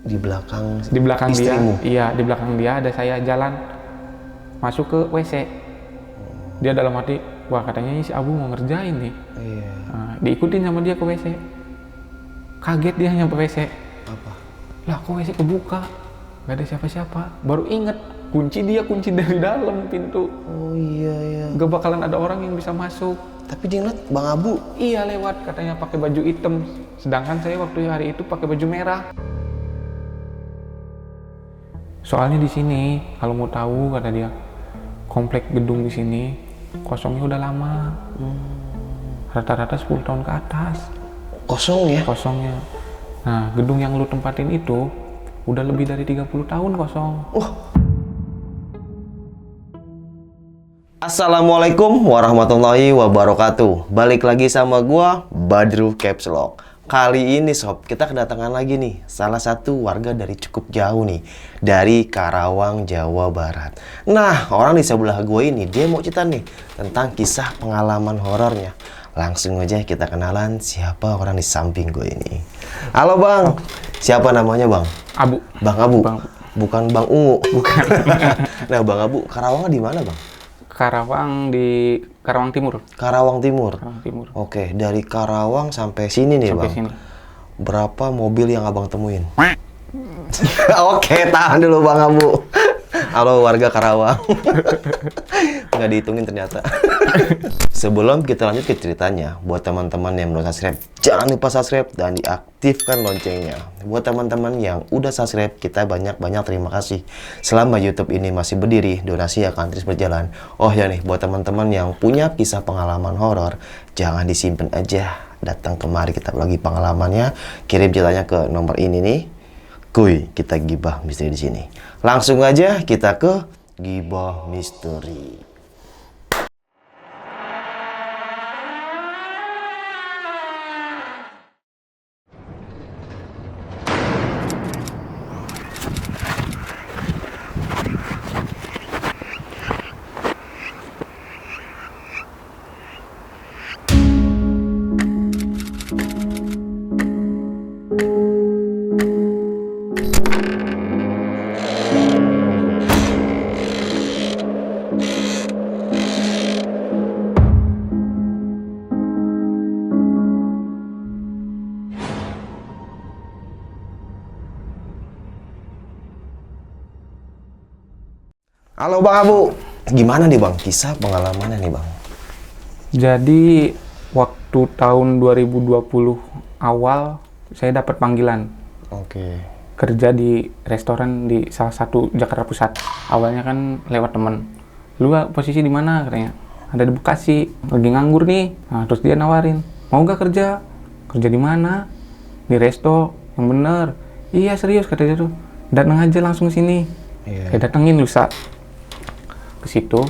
Di belakang istrimu? dia, iya di belakang dia ada saya jalan masuk ke WC. Dia dalam hati, wah katanya ini si Abu mau ngerjain nih. Iya. Nah, diikutin sama dia ke WC. Kaget dia nyampe WC. Apa? Lah kok WC kebuka? Gak ada siapa-siapa. Baru inget kunci dari dalam pintu. Oh iya. Gak bakalan ada orang yang bisa masuk. Tapi dia ngeliat Bang Abu. Iya lewat katanya pakai baju hitam. Sedangkan saya waktu hari itu pakai baju merah. Soalnya di sini kalau mau tahu kata dia, komplek gedung di sini kosongnya udah lama. Rata-rata 10 tahun ke atas. Kosong ya? Kosongnya. Nah, gedung yang lu tempatin itu udah lebih dari 30 tahun kosong. Assalamualaikum warahmatullahi wabarakatuh. Balik lagi sama gua, Badru Caps Lock. Kali ini sob, kita kedatangan lagi nih salah satu warga dari cukup jauh nih, dari Karawang, Jawa Barat. Nah, orang di sebelah gue ini dia mau cerita nih tentang kisah pengalaman horornya. Langsung aja kita kenalan siapa orang di samping gue ini. Halo Bang, siapa namanya Bang? Abu. Bang Abu. Bang. Bukan Bang Ungu. Bukan. Nah Bang Abu, Karawangnya di mana Bang? Karawang di Karawang Timur. Karawang Timur. Karawang Timur. Oke, dari Karawang sampai sini nih Sampai Bang. sini. Berapa mobil yang Abang temuin? Oke, tahan dulu Bang Abu. Halo warga Karawang. Nggak dihitungin ternyata. Sebelum kita lanjut ke ceritanya, buat teman-teman yang belum subscribe, jangan lupa subscribe dan diaktifkan loncengnya. Buat teman-teman yang udah subscribe, kita banyak-banyak terima kasih. Selama YouTube ini masih berdiri, donasi akan terus berjalan. Oh ya nih, buat teman-teman yang punya kisah pengalaman horor, jangan disimpan aja. Datang kemari kita bagi pengalamannya, kirim ceritanya ke nomor ini nih. Kuy, kita gibah misteri di sini. Langsung aja kita ke gibah misteri. Halo Bang Abu, gimana nih Bang kisah pengalamannya nih Bang? Jadi waktu tahun 2020 awal saya dapat panggilan Oke. kerja di restoran di salah satu Jakarta Pusat. Awalnya kan lewat temen. Lu posisi di mana katanya? Ada di Bekasi, lagi nganggur nih. Nah, terus dia nawarin, mau gak kerja? Kerja di mana? Di resto, yang bener. Iya serius kata dia tuh. Datang aja langsung sini. Iya. Kayak datengin lusa ke situ.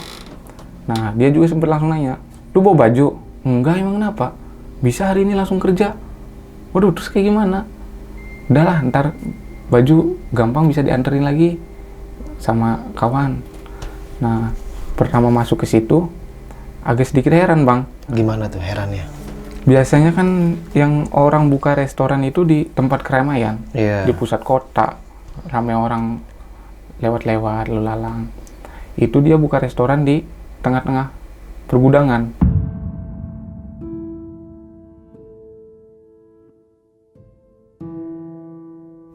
Nah, dia juga sempat langsung nanya, "Lu bawa baju?" "Enggak, emang kenapa?" "Bisa hari ini langsung kerja." Waduh, terus kayak gimana? Udahlah, ntar baju gampang bisa dianterin lagi sama kawan. Nah, pertama masuk ke situ agak sedikit heran, Bang. Gimana tuh herannya? Biasanya kan yang orang buka restoran itu di tempat keramaian, Iya. di pusat kota, ramai orang lewat-lewat, lalu lalang. Itu dia buka restoran di tengah-tengah pergudangan.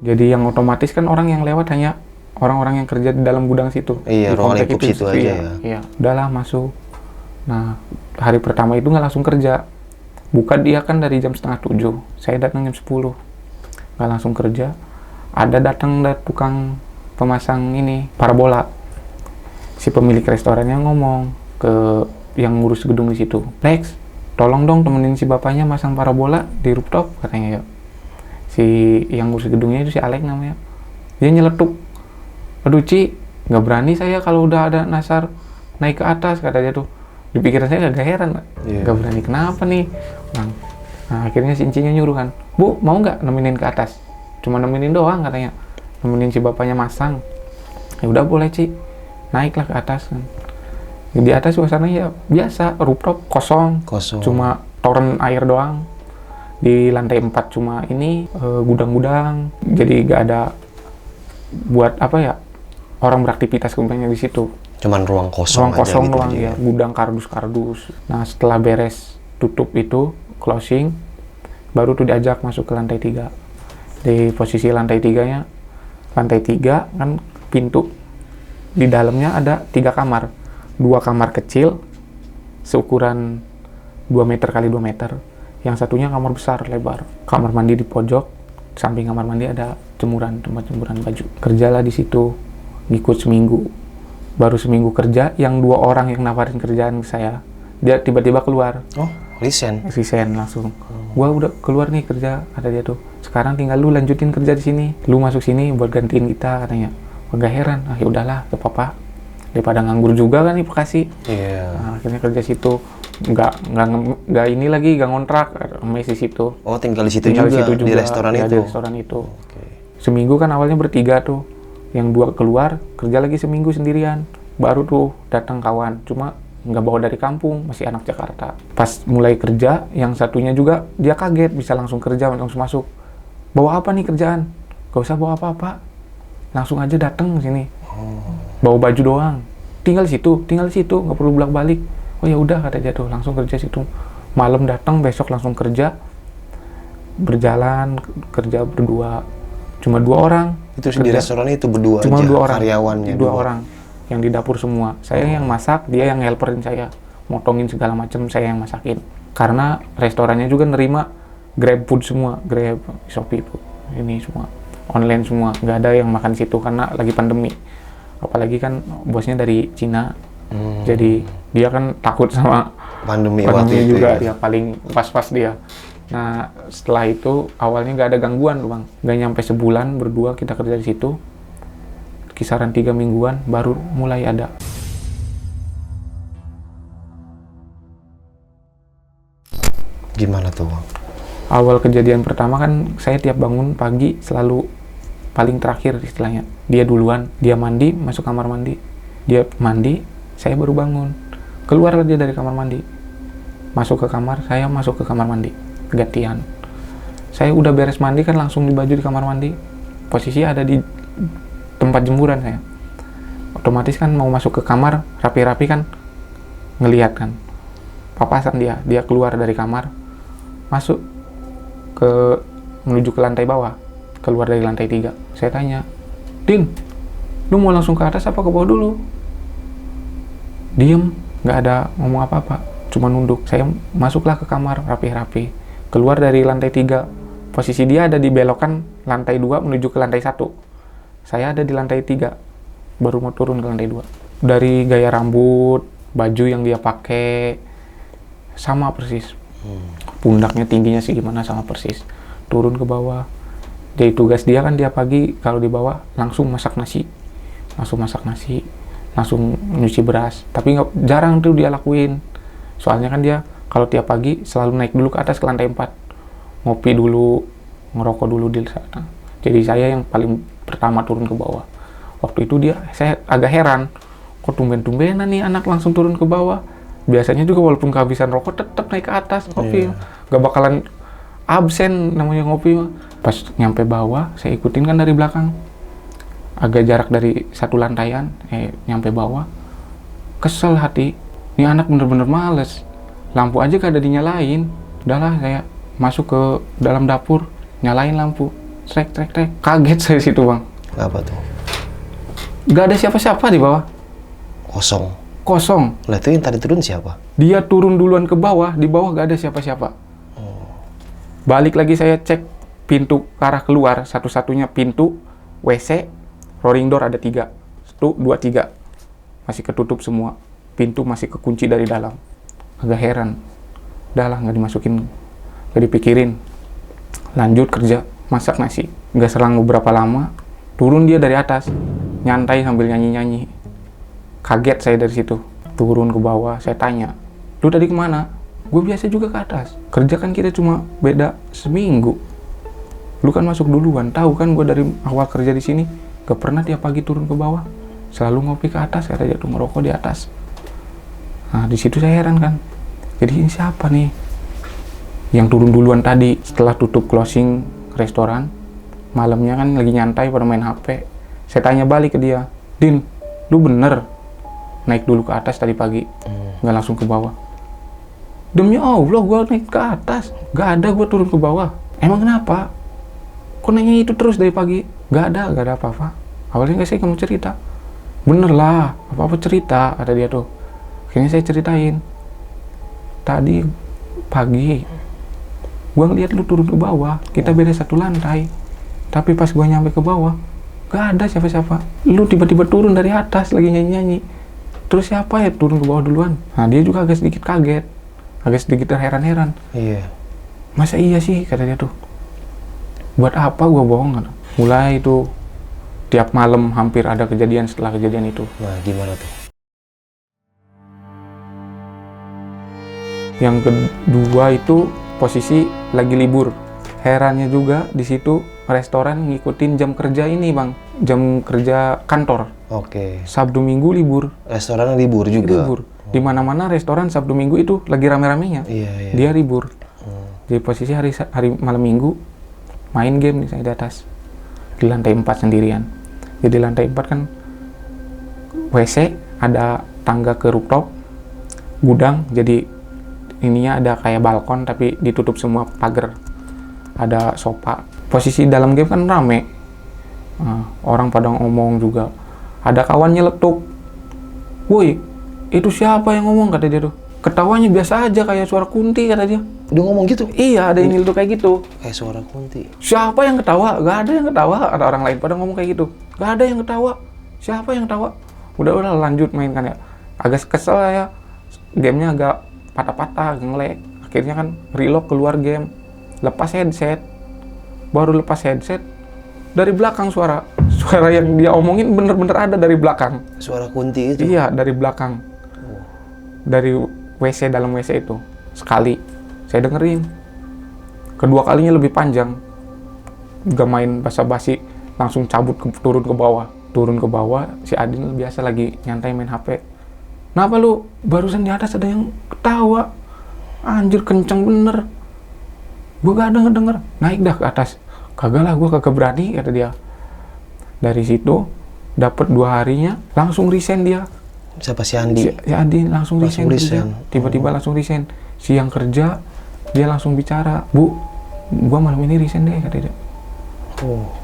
Jadi yang otomatis kan orang yang lewat hanya orang-orang yang kerja di dalam gudang situ. Iya, Di ruang komplek lingkup situ aja iya, ya. Iya, udahlah masuk. Nah, hari pertama itu nggak langsung kerja. Buka dia kan dari jam 6:30. Saya datang jam 10. Nggak langsung kerja. Ada datang tukang pemasang ini, parabola. Si pemilik restorannya ngomong ke yang ngurus gedung di situ, "Lex, tolong dong temenin si bapaknya masang parabola di rooftop," katanya ya. Si yang ngurus gedungnya itu si Alex namanya. Dia nyeletuk, "Aduh Ci, nggak berani saya kalau udah ada nasar naik ke atas," kata dia tuh. Di pikiran saya agak heran, Iya. nggak berani kenapa nih? Nah, akhirnya si Incinya nyuruh kan, "Bu, mau nggak nemenin ke atas?" "Cuma nemenin doang," katanya. "Nemenin si bapaknya masang." "Ya udah boleh Ci." Naiklah ke atas kan. Di atas suasananya ya biasa, rooftop kosong. Cuma toren air doang. Di lantai 4 cuma ini gudang-gudang. Jadi gak ada buat apa ya, orang beraktivitas kebanyakan di situ. Cuman ruang kosong Ruang kosong gitu doang aja ya, gudang kardus-kardus. Nah setelah beres tutup itu, closing, baru tuh diajak masuk ke lantai 3. Di posisi lantai 3-nya, lantai 3 kan pintu. Di dalamnya ada 3 kamar. 2 kamar kecil, seukuran 2 meter kali 2 meter. Yang satunya kamar besar, lebar. Kamar mandi di pojok, samping kamar mandi ada jemuran, tempat jemuran baju. Kerjalah di situ, ngikut seminggu. Baru seminggu kerja, yang 2 orang yang nawarin kerjaan ke saya, dia tiba-tiba keluar. Oh, resign Langsung. Gua udah keluar nih kerja, kata dia tuh. Sekarang tinggal lu lanjutin kerja di sini. Lu masuk sini buat gantiin kita, katanya. Gak heran. Ya udahlah, gak apa-apa. Daripada nganggur juga kan di Bekasi. Iya. Nah, akhirnya kerja situ. Nggak ini lagi, nggak ngontrak, masih situ. Oh, tinggal di situ juga, di restoran ya, itu. Di restoran itu. Oke. Seminggu kan awalnya bertiga tuh. Yang 2 keluar, kerja lagi seminggu sendirian. Baru tuh datang kawan. Cuma nggak bawa dari kampung, masih anak Jakarta. Pas mulai kerja, yang satunya juga dia kaget bisa langsung kerja, langsung masuk. Bawa apa nih kerjaan? Gak usah bawa apa-apa, langsung aja datang sini. Bawa baju doang. Tinggal di situ, nggak perlu bolak-balik. Oh ya udah, kata dia tuh, langsung kerja situ. Malam datang, besok langsung kerja. Berjalan kerja berdua. Cuma 2 orang. Itu di restoran itu berdua Cuma aja, 2 orang. karyawannya 2 orang. Yang di dapur semua. Saya yang masak, dia yang helperin saya. Motongin segala macam, saya yang masakin. Karena restorannya juga nerima Grab food semua, Grab, Shopee food. Ini semua online semua, nggak ada yang makan situ karena lagi pandemi. Apalagi kan bosnya dari Cina. Jadi dia kan takut sama pandemi waktu itu juga, ya. dia paling pas-pas dia. Nah setelah itu awalnya nggak ada gangguan tuh bang, nggak nyampe sebulan berdua kita kerja di situ, kisaran 3 mingguan baru mulai ada. Gimana tuh bang? Awal kejadian pertama kan saya tiap bangun pagi selalu paling terakhir istilahnya. Dia duluan, dia mandi, masuk kamar mandi. Dia mandi, saya baru bangun. Keluar dia dari kamar mandi. Masuk ke kamar, saya masuk ke kamar mandi. Gantian. Saya udah beres mandi kan langsung di baju di kamar mandi. Posisinya ada di tempat jemuran saya. Otomatis kan mau masuk ke kamar, rapi-rapi kan ngelihat kan. Papasan dia keluar dari kamar, masuk menuju ke lantai bawah, keluar dari lantai 3. Saya tanya, Din, lu mau langsung ke atas apa ke bawah dulu? Diem, nggak ada ngomong apa-apa, cuma nunduk. Saya masuklah ke kamar rapi-rapi, keluar dari lantai 3. Posisi dia ada di belokan lantai 2 menuju ke lantai 1. Saya ada di lantai 3, baru mau turun ke lantai 2. Dari gaya rambut, baju yang dia pakai, sama persis. Pundaknya tingginya sih gimana sama persis. Turun ke bawah. Jadi tugas dia kan dia pagi kalau di bawah langsung masak nasi, langsung nyuci beras. Tapi jarang tuh dia lakuin. Soalnya kan dia kalau tiap pagi selalu naik dulu ke atas ke lantai 4. Ngopi dulu, ngerokok dulu di sana. Jadi saya yang paling pertama turun ke bawah. Waktu itu saya agak heran, kok tumben-tumbenan nih anak langsung turun ke bawah. Biasanya juga walaupun kehabisan rokok tetap naik ke atas ngopi. Gak bakalan absen namanya ngopi. Pas nyampe bawah, saya ikutin kan dari belakang. Agak jarak dari 1 lantaian, nyampe bawah. Kesel hati. Ini anak bener-bener males. Lampu aja gak ada dinyalain. Udahlah saya masuk ke dalam dapur, nyalain lampu. Trek. Kaget saya situ bang. Apa tuh? Gak ada siapa-siapa di bawah. Kosong. Lah itu yang tadi turun siapa? Dia turun duluan ke bawah, di bawah gak ada siapa-siapa. Balik lagi saya cek pintu ke arah keluar, satu-satunya pintu WC, rolling door ada 3. 1, 2, 3. Masih ketutup semua. Pintu masih kekunci dari dalam. Agak heran. Udah lah, gak dimasukin, gak dipikirin. Lanjut kerja, masak nasi. Gak selang beberapa lama, turun dia dari atas, nyantai sambil nyanyi-nyanyi. Kaget saya dari situ. Turun ke bawah, saya tanya, lu tadi kemana? Gue biasa juga ke atas. Kerja kan kita cuma beda seminggu. Lu kan masuk duluan, tahu kan gue dari awal kerja di sini gak pernah tiap pagi turun ke bawah. Selalu ngopi ke atas, kata jatuh ngerokok di atas. Nah di situ saya heran kan. Jadi ini siapa nih? Yang turun duluan tadi setelah tutup closing restoran, malamnya kan lagi nyantai pada main HP. Saya tanya balik ke dia, Din, lu bener naik dulu ke atas tadi pagi, nggak langsung ke bawah? Demi Allah, gue naik ke atas, gak ada gue turun ke bawah. Emang kenapa? Kok nanya itu terus dari pagi? Gak ada apa-apa. Awalnya saya kamu cerita. Bener lah, apa-apa cerita, kata dia tuh. Akhirnya saya ceritain. Tadi pagi, gue ngeliat lu turun ke bawah, kita beda satu lantai. Tapi pas gue nyampe ke bawah, gak ada siapa-siapa. Lu tiba-tiba turun dari atas, lagi nyanyi-nyanyi. Terus siapa ya turun ke bawah duluan? Nah dia juga agak sedikit kaget. Agak sedikit terheran-heran. Iya. Masa iya sih, kata dia tuh. Buat apa gua bohong? Kata. Mulai itu tiap malam hampir ada kejadian setelah kejadian itu. Nah, gimana tuh? Yang kedua itu posisi lagi libur. Herannya juga di situ restoran ngikutin jam kerja ini, Bang. Jam kerja kantor. Oke. Sabtu Minggu libur. Restoran libur juga. Libur. Di mana-mana restoran Sabtu Minggu itu lagi rame-ramenya. Iya. Dia libur. Di posisi hari malam Minggu main game nih saya di atas. Di lantai 4 sendirian. Jadi lantai 4 kan WC, ada tangga ke rooftop, gudang, jadi ininya ada kayak balkon tapi ditutup semua pagar. Ada sofa. Posisi dalam game kan rame. Orang pada ngomong juga. Ada kawan nyeletuk. Woi, itu siapa yang ngomong, kata dia tuh. Ketawanya biasa aja kayak suara kunti, kata dia. Udah ngomong gitu? Iya, ada yang nyeletuk kayak gitu. Kayak suara kunti. Siapa yang ketawa? Gak ada yang ketawa. Ada orang lain pada ngomong kayak gitu. Gak ada yang ketawa. Siapa yang ketawa? Udah lanjut main kan ya. Agak kesel ya. Gamenya agak patah-patah, nge-lag. Akhirnya kan reload keluar game. Lepas headset. Baru lepas headset. Dari belakang suara yang dia omongin bener-bener ada dari belakang. Suara kunti itu? Iya, dari belakang. Dari WC, dalam WC itu. Sekali. Saya dengerin. Kedua kalinya lebih panjang. Gak main basa-basi. Langsung cabut turun ke bawah. Turun ke bawah, si Adin biasa lagi nyantai main HP. Kenapa lu? Barusan di atas ada yang ketawa. Anjir, kenceng bener. Gue gak denger. Naik dah ke atas. Kagak lah, gue kagak berani, kata dia. Dari situ dapat 2 harinya langsung resign dia. Siapa si Andi? Si Adi langsung resign. Tiba-tiba langsung resign. Siang kerja dia langsung bicara, Bu, gua malam ini resign deh, kata dia.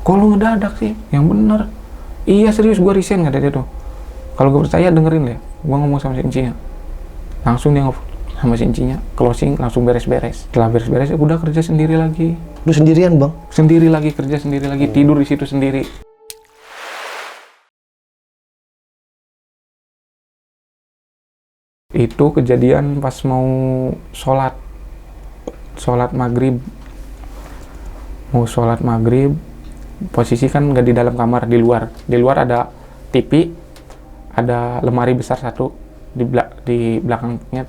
Kok lu ngedadak sih? Yang bener. Iya serius, gua resign, kata dia tuh. Kalau gak percaya dengerin deh. Gua ngomong sama si Incinya. Langsung dia sama si Incinya closing, langsung beres-beres. Setelah beres-beres udah kerja sendiri lagi. Lu sendirian, Bang? Sendiri lagi, kerja sendiri lagi, tidur di situ sendiri. Itu kejadian pas mau sholat maghrib. Mau sholat maghrib, posisi kan nggak di dalam kamar, di luar ada TV, ada lemari besar satu, di belakangnya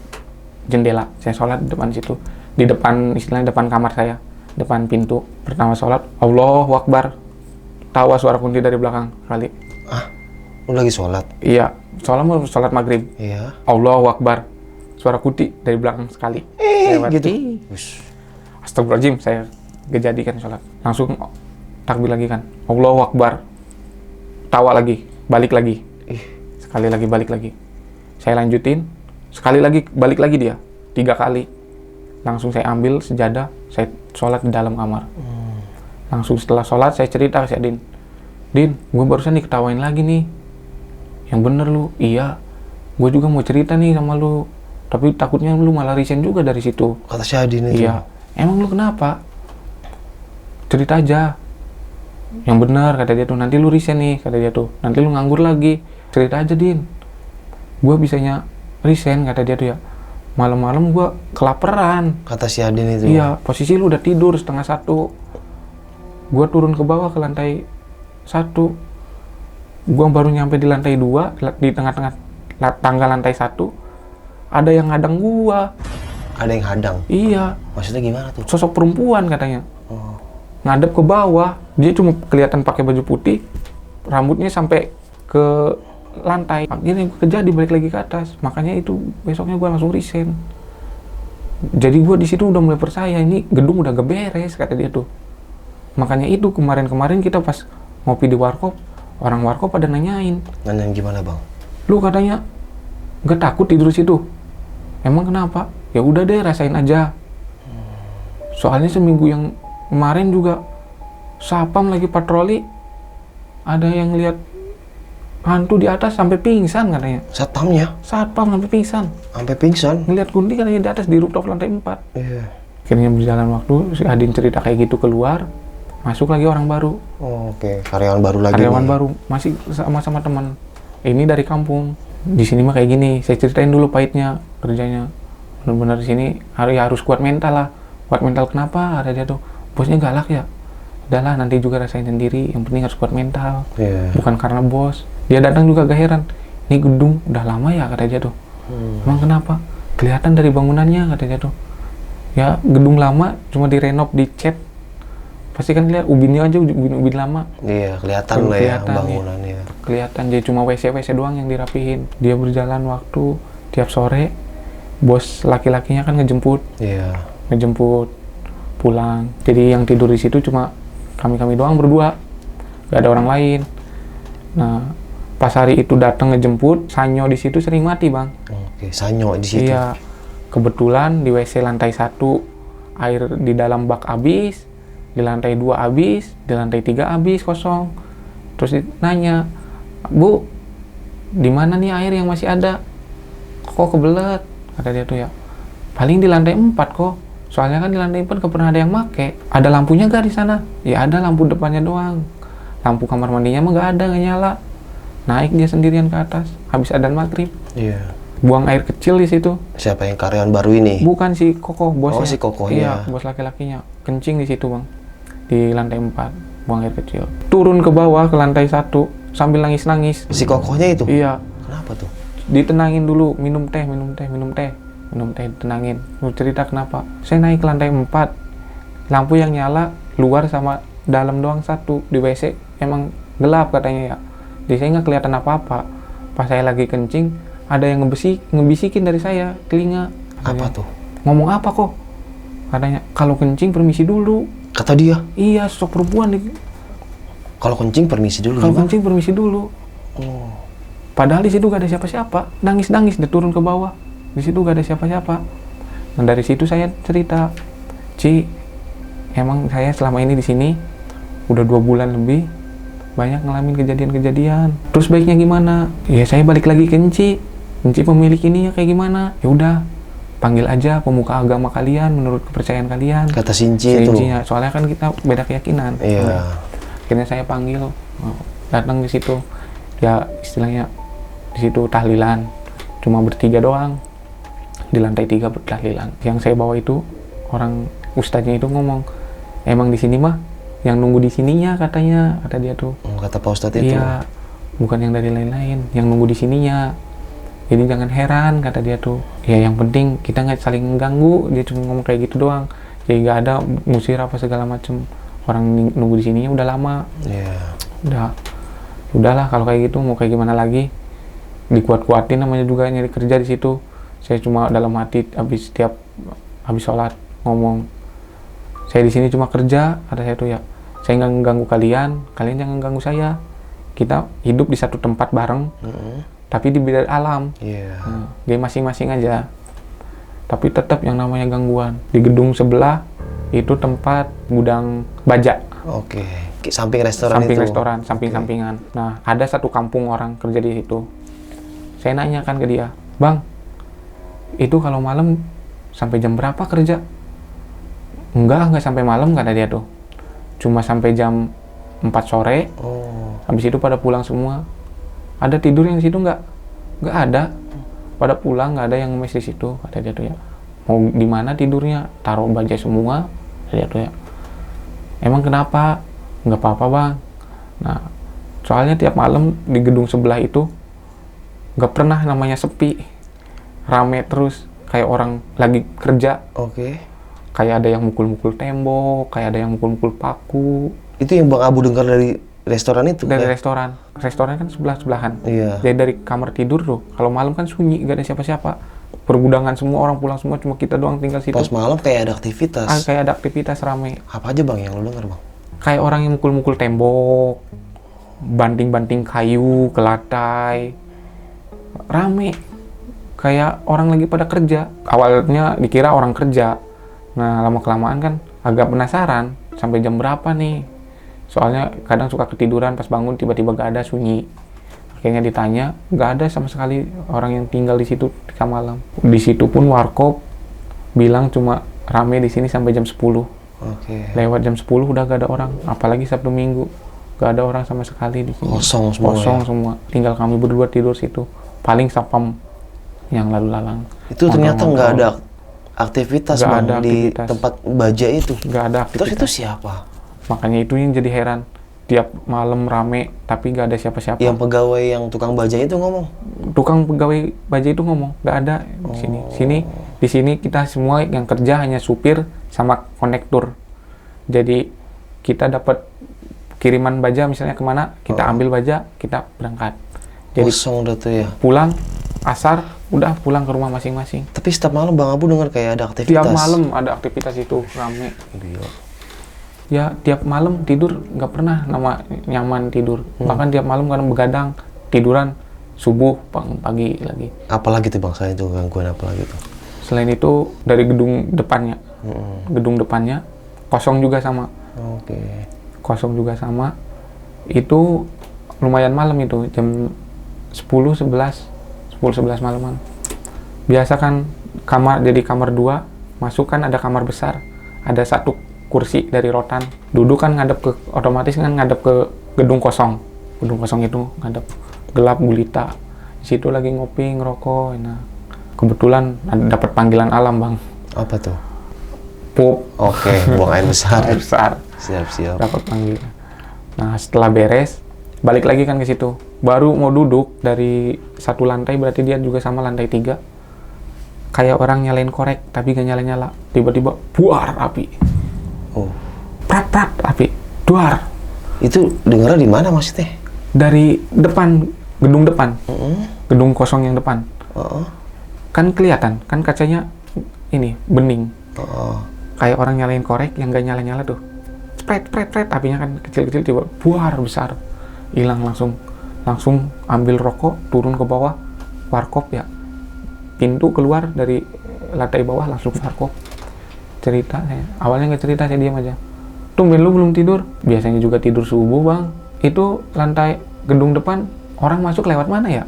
jendela. Saya sholat di depan situ, di depan, istilahnya depan kamar saya, depan pintu. Pertama sholat, Allahu Akbar, tawa suara kunti dari belakang kali. Lu lagi sholat? Iya, sholat maghrib. Iya. Allahu Akbar, suara kunti dari belakang sekali. Gitu. Astagfirullahaladzim, saya kejadian sholat. Langsung takbir lagi kan. Allahu Akbar, tawa lagi, balik lagi. Sekali lagi, balik lagi. Saya lanjutin, sekali lagi, balik lagi dia. 3 kali. Langsung saya ambil sejadah, saya sholat di dalam kamar. Langsung setelah sholat, saya cerita ke si Adin. Din, gue barusan diketawain lagi nih. Yang bener lu? Iya. Gue juga mau cerita nih sama lu. Tapi takutnya lu malah resign juga dari situ. Kata si Adin itu? Iya. Emang lu kenapa? Cerita aja. Yang benar, kata dia tuh. Nanti lu resign nih, kata dia tuh. Nanti lu nganggur lagi. Cerita aja, Din. Gue bisanya resign, kata dia tuh ya. Malam-malam gue kelaparan. Kata si Adin itu? Iya. Posisi lu udah tidur 1:30. Gue turun ke bawah ke lantai 1. Gue baru nyampe di lantai 2, di tengah-tengah tangga lantai 1. Ada yang ngadang gua. Ada yang hadang? Iya. Maksudnya gimana tuh? Sosok perempuan katanya. Ngadep ke bawah. Dia cuma kelihatan pakai baju putih, rambutnya sampai ke lantai. Akhirnya gue kejadi balik lagi ke atas. Makanya itu besoknya gue langsung resign. Jadi gue di situ udah mulai percaya ini gedung udah gak beres, kata dia tuh. Makanya itu kemarin kita pas ngopi di warkop, Orang warkop pada nanyain. Nanyain gimana bang? Lu katanya nggak takut tidur situ? Emang kenapa? Ya udah deh rasain aja. Soalnya seminggu yang kemarin juga Sapam lagi patroli, ada yang lihat hantu di atas sampai pingsan katanya. Satpamnya? Satpam sampai pingsan. Sampai pingsan? Ngeliat Gundi katanya di atas di rooftop lantai 4. Iya. Akhirnya berjalan waktu, si Adin cerita kayak gitu keluar, masuk lagi orang baru. Oh, oke, karyawan baru lagi. Karyawan nih. baru, masih sama-sama teman. Ini dari kampung. Di sini mah kayak gini. Saya ceritain dulu pahitnya kerjanya. Benar-benar di sini harus kuat mental lah. Kuat mental kenapa? Ada dia tuh. Bosnya galak ya. Udahlah nanti juga rasain sendiri. Yang penting harus kuat mental. Iya. Bukan karena bos. Dia datang juga gak heran. Ini gedung udah lama ya kata dia tuh. Emang kenapa? Kelihatan dari bangunannya kata dia tuh. Ya gedung lama cuma direnov, dicat. Pasti kan lihat ubinnya aja ubin lama. Iya, kelihatan lah ya bangunannya. Kelihatan jadi cuma WC doang yang dirapihin. Dia berjalan waktu tiap sore. Bos laki-lakinya kan ngejemput. Iya. Ngejemput pulang. Jadi yang tidur di situ cuma kami doang berdua. Gak ada orang lain. Nah, pas hari itu datang ngejemput, Sanyo di situ sering mati, Bang. Oke, Sanyo di situ. Iya. Kebetulan di WC lantai 1 air di dalam bak habis, di lantai 2 habis, di lantai 3 habis kosong. Terus nanya, "Bu, di mana nih air yang masih ada? Kok kebelet?" Kata dia tuh ya. "Paling di lantai 4 kok. Soalnya kan di lantai 4 gak pernah ada yang make. Ada lampunya gak di sana?" "Ya ada, lampu depannya doang. Lampu kamar mandinya mah gak ada, gak nyala." Naik dia sendirian ke atas, habis adzan maghrib. Iya. Buang air kecil di situ. Siapa yang karyawan baru ini? Bukan si Kokoh, bosnya. Oh, si Iya, Kokohnya. bos laki-lakinya. Kencing di situ, Bang. Di lantai 4, buang air kecil. Turun ke bawah ke lantai 1 sambil nangis-nangis. Si Kokohnya itu? Iya. Kenapa tuh? Ditenangin dulu, minum teh, tenangin. Lu cerita kenapa? Saya naik ke lantai 4. Lampu yang nyala luar sama dalam doang satu. Di WC emang gelap katanya ya. Di saya nggak kelihatan apa-apa. Pas saya lagi kencing, ada yang ngebisikin dari saya telinga. Apa tuh? Ngomong apa kok? Katanya, "Kalau kencing permisi dulu." Kata dia? Iya, sosok perempuan nih. Kalau kencing permisi dulu. Kalau gimana? kencing permisi dulu. Oh. Padahal di situ gak ada siapa-siapa. Nangis-nangis dia turun ke bawah. Di situ gak ada siapa-siapa. Dan dari situ saya cerita, "Ci, emang saya selama ini di sini udah 2 bulan lebih banyak ngalamin kejadian-kejadian. Terus baiknya gimana?" "Ya saya balik lagi ke Enci. Enci pemilik ininya kayak gimana?" "Ya udah, panggil aja pemuka agama kalian menurut kepercayaan kalian." Kata Sinci itu. Incinya. Soalnya kan kita beda keyakinan. Iya. Akhirnya saya panggil, datang di situ. Ya istilahnya di situ tahlilan. Cuma bertiga doang. Di lantai 3 bertahlilan. Yang saya bawa itu orang ustadznya itu ngomong, "Emang di sini mah yang nunggu di sininya katanya," kata dia tuh. Kata Pak Ustadz itu. Iya, bukan yang dari lain-lain, yang nunggu di sininya. Jadi jangan heran kata dia tuh. Ya yang penting kita nggak saling mengganggu. Dia cuma ngomong kayak gitu doang. Jadi nggak ada musir apa segala macem. Orang nunggu di sininya udah lama. Iya. Udahlah kalau kayak gitu mau kayak gimana lagi. Dikuat-kuatin namanya juga nyari kerja di situ. Saya cuma dalam hati habis sholat ngomong, "Saya di sini cuma kerja," kata saya tuh ya. "Saya nggak mengganggu kalian, kalian jangan ganggu saya. Kita hidup di satu tempat bareng, tapi di bidang alam. Dia masing-masing aja. Tapi tetap yang namanya gangguan. Di gedung sebelah itu tempat gudang baja." Oke. Samping restoran Samping itu. restoran, samping-sampingan. Nah, ada satu kampung orang kerja di situ. Saya nanya kan ke dia, "Bang, itu kalau malam sampai jam berapa kerja?" Enggak sampai malam kata dia tuh. Cuma sampai jam 4 sore. Habis itu pada pulang semua. Ada tidur yang di situ nggak ada. Pada pulang, nggak ada yang ngemes di situ kata dia tuh ya. Mau di mana tidurnya? Taruh baja semua kata dia tuh ya. "Emang kenapa?" "Nggak apa-apa bang." Nah, soalnya tiap malam di gedung sebelah itu nggak pernah namanya sepi, rame terus kayak orang lagi kerja. Oke. Kayak ada yang mukul-mukul tembok, kayak ada yang mukul-mukul paku. Itu yang Bang Abu dengar dari restoran itu? Dari restoran kan sebelahan. Iya. Jadi dari kamar tidur tuh, kalau malam kan sunyi, gak ada siapa-siapa. Pergudangan semua, orang pulang semua, cuma kita doang tinggal situ. Pas malam kayak ada aktivitas. Kayak ada aktivitas rame. Apa aja Bang yang lu dengar Bang? Kayak orang yang mukul-mukul tembok, banting-banting kayu ke lantai, rame kayak orang lagi pada kerja. Awalnya dikira orang kerja, nah lama kelamaan kan agak penasaran sampai jam berapa nih, soalnya kadang suka ketiduran, pas bangun tiba-tiba gak ada, sunyi. Akhirnya ditanya, gak ada sama sekali orang yang tinggal di situ ketika malam. Di situ pun warkop bilang cuma rame di sini sampai jam 10. Lewat jam 10 udah gak ada orang, apalagi Sabtu Minggu gak ada orang sama sekali di sini. Kosong semua. Kosong semua. Tinggal kami berdua tidur situ. Paling sapam yang lalu lalang. Itu ternyata nggak ada aktivitas Nggak Bang, ada di aktivitas. tempat baja itu. Nggak ada Terus aktivitas. itu siapa? Makanya itu yang jadi heran. Tiap malam rame, tapi nggak ada siapa-siapa. Yang pegawai yang tukang baja itu ngomong? Tukang pegawai baja itu ngomong, nggak ada di sini. Di sini kita semua yang kerja hanya supir sama konektor. Jadi kita dapat kiriman baja misalnya kemana, kita ambil baja, kita berangkat. Jadi Kosong udah tuh ya. pulang asar, udah pulang ke rumah masing-masing. Tapi setiap malam Bang Abu dengar kayak ada aktivitas. Tiap malam ada aktivitas itu, rame. Gila. Ya tiap malam tidur nggak pernah nyaman tidur. Bahkan tiap malam kadang begadang, tiduran subuh, pagi lagi. Apalagi tuh Bang, saya itu gangguan apalagi tuh? Selain itu dari gedung depannya, gedung depannya kosong juga sama. Kosong juga sama. Itu lumayan malam itu, jam 10-11 malaman. Biasa kan kamar, jadi kamar 2, masuk kan ada kamar besar, ada satu kursi dari rotan, duduk kan ngadep ke, otomatis kan ngadep ke gedung kosong itu ngadep, gelap gulita. Di situ lagi ngopi ngerokok. Nah kebetulan dapat panggilan alam Bang. Apa tuh? Pup. Buang air besar. Air besar. Siap. Dapat panggilan. Nah setelah beres balik lagi kan ke situ, baru mau duduk dari satu lantai, berarti dia juga sama lantai 3, kayak orang nyalain korek tapi gak nyala-nyala, tiba-tiba buar api. Prat api, duar. Itu dengarnya di mana maksudnya? Dari depan, gedung depan, gedung kosong yang depan. Kan kelihatan, kan kacanya ini bening, kayak orang nyalain korek yang gak nyala-nyala tuh. Pret, apinya kan kecil-kecil, tiba buar besar, hilang langsung ambil rokok, turun ke bawah, warkop ya, pintu keluar dari lantai bawah langsung warkop. Cerita saya, awalnya nggak cerita, saya diam aja. Tumben lu belum tidur? Biasanya juga tidur subuh Bang. Itu lantai gedung depan, orang masuk lewat mana ya?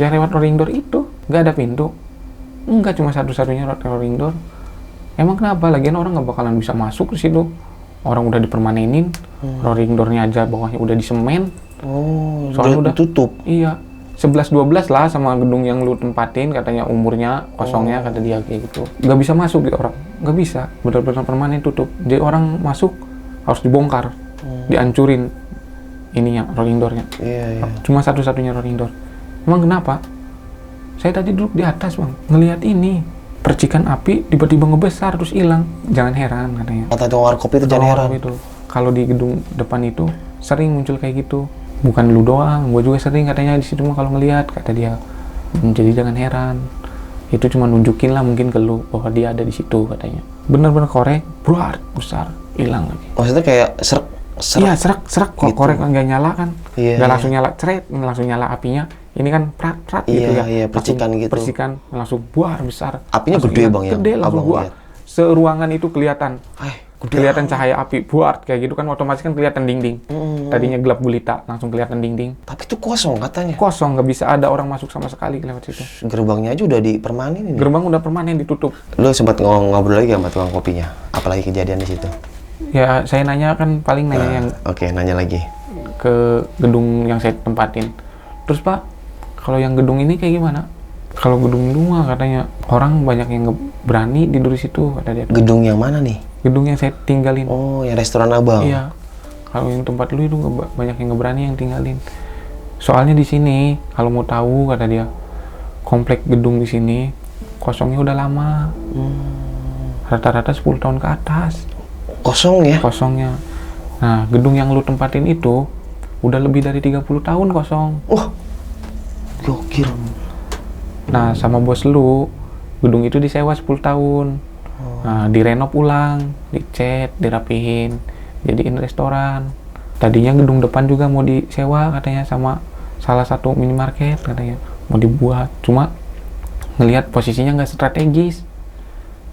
Ya lewat rolling door itu, nggak ada pintu. Enggak, cuma satu-satunya rolling door. Emang kenapa? Lagian orang nggak bakalan bisa masuk ke situ. Orang udah dipermanenin, rolling door-nya aja bawahnya udah disemen. Soalnya udah tutup. Iya, 11-12 lah sama gedung yang lu tempatin, katanya umurnya, kosongnya, kata dia kayak gitu. Nggak bisa masuk gitu orang, nggak bisa, benar-benar permanen tutup. Jadi orang masuk harus dibongkar, dihancurin ininya, rolling door-nya. Cuma satu-satunya rolling door. Emang kenapa? Saya tadi duduk di atas Bang, ngelihat ini, percikan api tiba-tiba ngebesar terus hilang. Jangan heran katanya. Kata tukang warkop itu jangan heran. Itu kalau di gedung depan itu sering muncul kayak gitu. Bukan lu doang, gue juga sering katanya di situ mah kalau ngelihat, kata dia. Jadi jangan heran. Itu cuma nunjukin lah mungkin ke lu bahwa dia ada di situ katanya. Bener-bener korek, buar besar, hilang lagi. Maksudnya kayak serak. Iya, serak kok gitu. Korek nggak nyala kan? Nggak langsung nyala, langsung nyala apinya. Ini kan prat gitu ya. Iya, percikan gitu. Percikan langsung buar besar. Apinya langsung gede hilang. Bang ya. Gede langsung buar. Seruangan itu kelihatan. Kelihatan amat. cahaya api buat kayak gitu kan, otomatis kan kelihatan dinding. Tadinya gelap gulita, langsung kelihatan dinding. Tapi itu kosong katanya. Kosong, nggak bisa ada orang masuk sama sekali lewat situ. Gerbangnya aja udah dipermanenin. Gerbang udah permanen ditutup. Lu sempat ngobrol lagi sama tukang kopinya? Apalagi kejadian di situ? Ya saya nanya kan, paling nanya yang nanya lagi ke gedung yang saya tempatin. Terus Pak, kalau yang gedung ini kayak gimana? Kalau gedung rumah katanya orang banyak yang berani tidur di situ, kata dia. Gedung yang mana nih? Gedung yang saya tinggalin. Oh, yang restoran Abang. Iya. Kalau yang tempat lu itu banyak yang nggak berani yang tinggalin. Soalnya di sini, kalau mau tahu kata dia, komplek gedung di sini kosongnya udah lama. Rata-rata 10 tahun ke atas. Kosong ya? Kosongnya. Nah, gedung yang lu tempatin itu udah lebih dari 30 tahun kosong. Wah. Gokil. Nah, sama bos lu, gedung itu disewa 10 tahun. Nah, direnov ulang, dicat, dirapihin, jadiin restoran. Tadinya gedung depan juga mau disewa katanya sama salah satu minimarket katanya, mau dibuat. Cuma ngelihat posisinya nggak strategis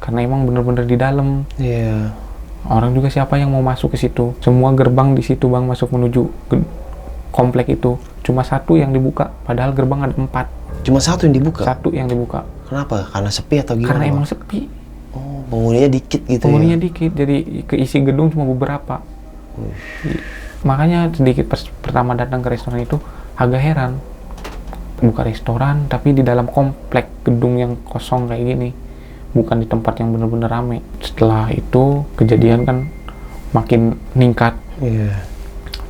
karena emang bener-bener di dalam. Iya. Orang juga siapa yang mau masuk ke situ? Semua gerbang di situ bang masuk menuju komplek itu cuma satu yang dibuka, padahal gerbang ada 4. Cuma satu yang dibuka? Satu yang dibuka. Kenapa? Karena sepi atau gimana? Karena Bang? emang sepi. Oh, penghuninya dikit gitu Penghuninya ya? dikit, jadi keisi gedung cuma beberapa. Makanya sedikit pas pertama datang ke restoran itu agak heran. Buka restoran tapi di dalam komplek gedung yang kosong kayak gini, bukan di tempat yang bener-bener rame. Setelah itu kejadian kan makin meningkat. Iya.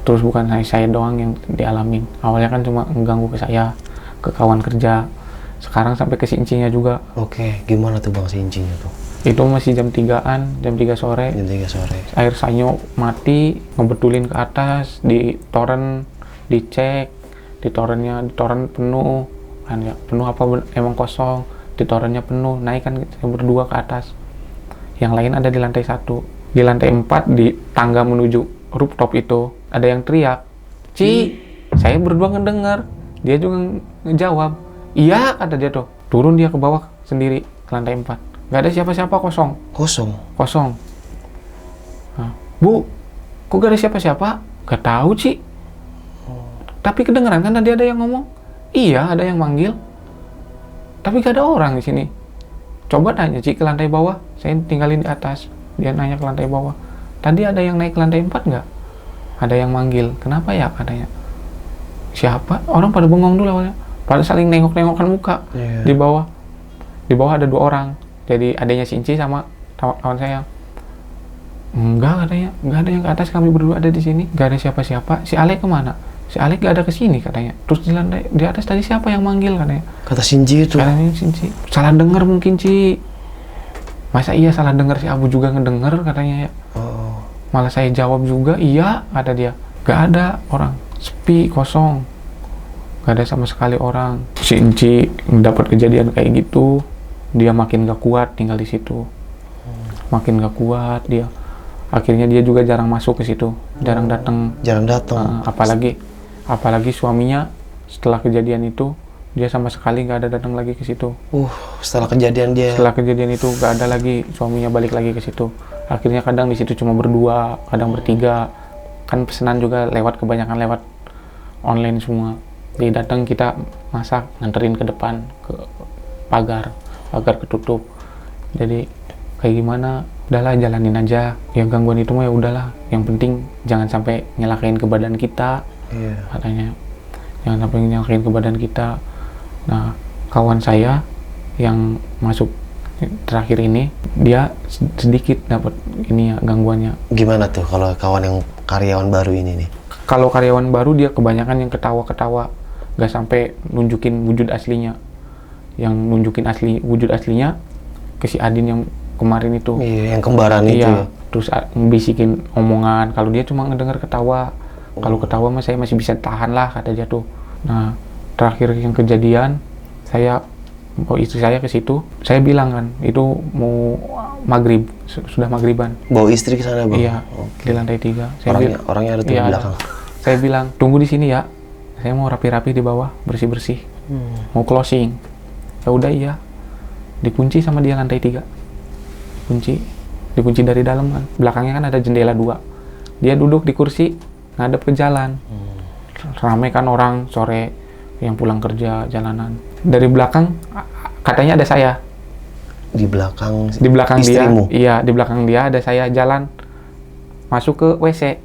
Terus bukan saya doang yang dialamin. Awalnya kan cuma mengganggu ke saya, ke kawan kerja. Sekarang sampai ke si incinya juga. Oke, gimana tuh bang si incinya tuh? Itu masih jam 3-an, jam 3 sore. Jam 3 sore. Air sanyo mati, ngebetulin ke atas, di toren dicek, di toren penuh, kan ya, penuh apa emang kosong, di torennya penuh, naik kan kita berdua ke atas. Yang lain ada di lantai 1. Di lantai 4 di tangga menuju rooftop itu ada yang teriak, "Ci!" Saya berdua ngedengar, dia juga ngejawab, "Iya," kata dia tuh. Turun dia ke bawah sendiri ke lantai 4. Gak ada siapa-siapa, kosong. Kosong. Nah, "Bu, kok gak ada siapa-siapa?" "Gak tahu, Ci." Tapi kedengeran kan tadi ada yang ngomong. "Iya, ada yang manggil. Tapi gak ada orang di sini." Coba tanya Ci ke lantai bawah. Saya tinggalin di atas. Dia nanya ke lantai bawah. "Tadi ada yang naik ke lantai 4 nggak? Ada yang manggil. Kenapa ya?" katanya. "Siapa?" Orang pada bengong dulu awalnya. Pada saling nengok-nengokan muka. Yeah. Di bawah ada 2 orang. Jadi adanya si Inci sama kawan saya. "Enggak," katanya. "Enggak ada yang ke atas, kami berdua ada di sini. Enggak ada siapa-siapa. Si Alek kemana?" "Si Alek gak ada kesini," katanya. "Terus di atas tadi siapa yang manggil?" katanya. Kata Shinji itu? Katanya Shinji. "Salah denger mungkin, Ci." "Masa iya salah denger, si Abu juga ngedenger," katanya ya. Oh. Malah saya jawab juga, "Iya," kata dia. "Gak ada orang, sepi, kosong. Gak ada sama sekali orang." Si Inci dapat kejadian kayak gitu, dia makin gak kuat tinggal di situ. Makin gak kuat dia. Akhirnya dia juga jarang masuk ke situ, jarang datang. Apalagi suaminya setelah kejadian itu dia sama sekali nggak ada datang lagi ke situ. Setelah kejadian itu nggak ada lagi suaminya balik lagi ke situ. Akhirnya kadang di situ cuma berdua, kadang bertiga. Kan pesanan juga kebanyakan lewat online semua. Jadi datang kita masak, nganterin ke depan ke pagar ketutup. Jadi kayak gimana? Udahlah, jalanin aja. Yang gangguan itu mah ya udahlah. Yang penting jangan sampai nyelakain ke badan kita. Iya. Katanya jangan sampai nyelakain ke badan kita. Nah, kawan saya yang masuk terakhir ini, dia sedikit dapat ini ya gangguannya. Gimana tuh kalau kawan yang karyawan baru ini nih? Kalau karyawan baru dia kebanyakan yang ketawa-ketawa, nggak sampai nunjukin wujud aslinya. Yang nunjukin wujud aslinya ke si Adin yang kemarin itu. Iya, yang kembaran itu. Iya, terus bisikin omongan. Kalau dia cuma ngedengar ketawa. Kalau ketawa mah saya masih bisa tahan lah, kata dia tuh. Nah, terakhir yang kejadian, saya bawa istri saya ke situ. Saya bilang kan, itu mau maghrib, sudah maghriban. Bawa istri ke sana, Bang? Iya, Oke. di lantai 3. Orangnya ada di belakang? Saya bilang, "Tunggu di sini ya. Saya mau rapi-rapi di bawah, bersih-bersih. Mau closing." Ya udah, iya. Dikunci sama dia lantai 3. Dikunci dari dalam kan. Belakangnya kan ada jendela 2. Dia duduk di kursi, ngadep ke jalan. Ramai kan orang sore yang pulang kerja jalanan. Dari belakang katanya ada saya. Di belakang istrimu? Dia. Iya, di belakang dia ada saya jalan masuk ke WC.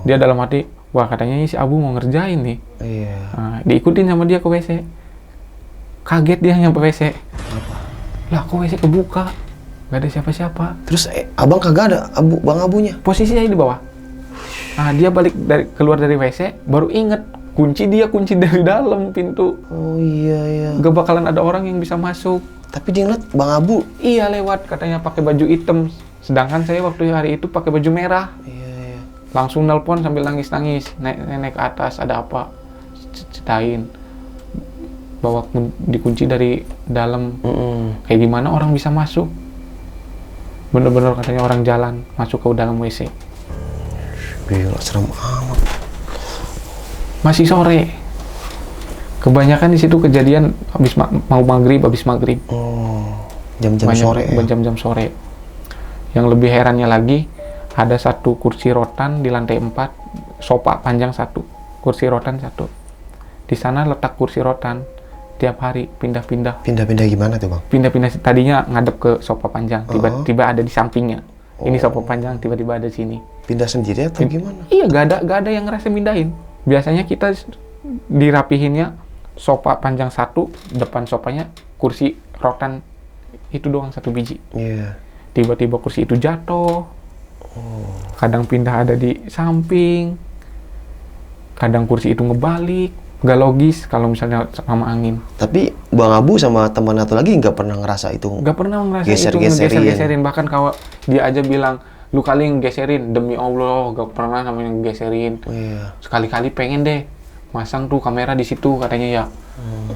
Dia dalam hati, wah katanya si Abu mau ngerjain nih. Iya. Nah, diikutin sama dia ke WC. Kaget dia nyampe WC. Apa? Lah, kok WC kebuka? Gak ada siapa-siapa. Terus abang kagak ada bang Abunya? Posisinya di bawah. Nah, dia keluar dari WC, baru inget kunci dari dalam pintu. Oh iya. Gak bakalan ada orang yang bisa masuk. Tapi dia ngeliat Bang Abu? Iya, lewat, katanya pakai baju hitam. Sedangkan saya waktu hari itu pakai baju merah. Iya. Langsung nelpon sambil nangis-nangis. Naik ke atas, ada apa? Ceritain. Bahwa dikunci dari dalam. Kayak gimana orang bisa masuk? Bener-bener katanya orang jalan masuk ke dalam WC. Gila, serem amat. Masih sore. Kebanyakan di situ kejadian mau maghrib, habis maghrib. Oh, jam-jam Banyak sore ya? jam-jam sore. Yang lebih herannya lagi, ada satu kursi rotan di lantai 4, sofa panjang satu, kursi rotan satu. Di sana letak kursi rotan, tiap hari pindah-pindah. Pindah-pindah gimana tuh bang? Pindah-pindah, tadinya ngadep ke sofa panjang, tiba-tiba ada di sampingnya. Ini sofa panjang, tiba-tiba ada di sini. Pindah sendiri atau gimana? Iya, gak ada yang ngerasa mindahin. Biasanya kita dirapihinnya sofa panjang satu, depan sofanya kursi rotan itu doang satu biji. Iya. Tiba-tiba kursi itu jatuh. Kadang pindah ada di samping. Kadang kursi itu ngebalik. Gak logis kalau misalnya sama angin. Tapi Bang Abu sama teman atau lagi nggak pernah ngerasa itu? Gak pernah ngerasa Geser-geserin. itu ngegeser-geserin. Bahkan kalau dia aja bilang, lu kali ngegeserin, demi Allah gak pernah namanya ngegeserin. Iya. Sekali-kali pengen deh masang tuh kamera di situ katanya ya.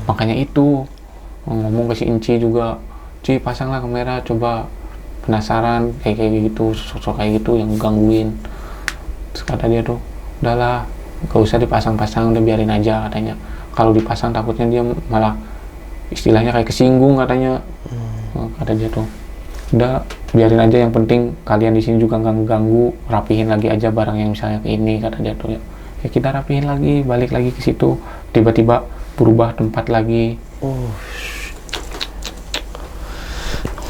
Makanya itu ngomong ke si Inci juga, Ci pasanglah kamera, coba, penasaran kayak gitu, sosok kayak gitu yang gangguin. Terus kata dia tuh, udahlah gak usah dipasang-pasang, udah biarin aja katanya. Kalau dipasang takutnya dia malah istilahnya kayak kesinggung katanya. Kata dia tuh, udah biarin aja, yang penting kalian di sini juga nggak ganggu, rapihin lagi aja barang yang misalnya ke ini, kata dia tuh ya. Ya kita rapihin lagi, balik lagi ke situ, tiba-tiba berubah tempat lagi.